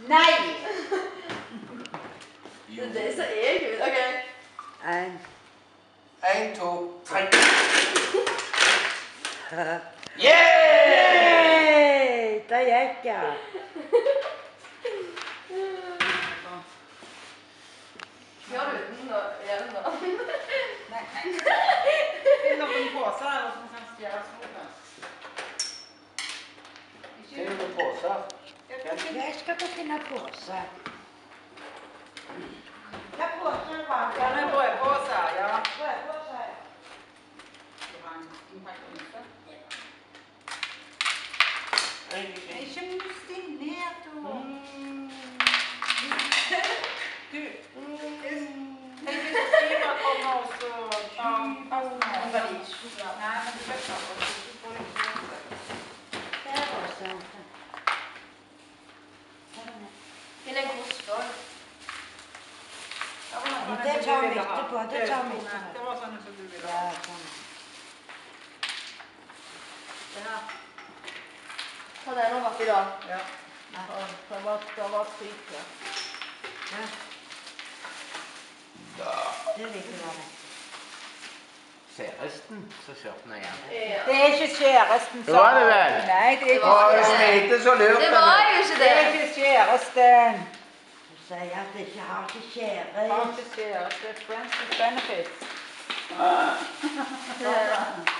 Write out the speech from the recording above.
Nei! Det ser jeg ut. Ok. 1, 2, 3. Yay! Det gikk, ja. Gjør du uten å gjøre noe? Nei. Finn noen poser eller som kan stjære smått. Det er noen poser. Jeg skal få finne pose. Hva pose var det? Ja, det er brødposer, ja. Brødpose. Det var en innpakning. Ikke mus deg ned, du. Du, hvis Siva kommer og så tar passen her. Nei, men du vet hva, du får litt pose. Det er pose. Finn en kost også. Det tar vi etterpå, det tar vi etterpå. Det var sånn som du ville Ja, ha. sånn. Det her. Ta den over oppi da. Ja. Det var sykt, ja. Ja. Det vil ikke være det. Kjæresten som kjørte meg igjen. Ja. Det er ikke kjæresten Det var det vel? Nei, det er Det ikke var Å, det. smilte så lurt. Det var jo ikke Det er det. ikke kjæresten. Du sier at det ikke har ikke kjære. Det er ikke kjæreste. Friends with benefits. Det-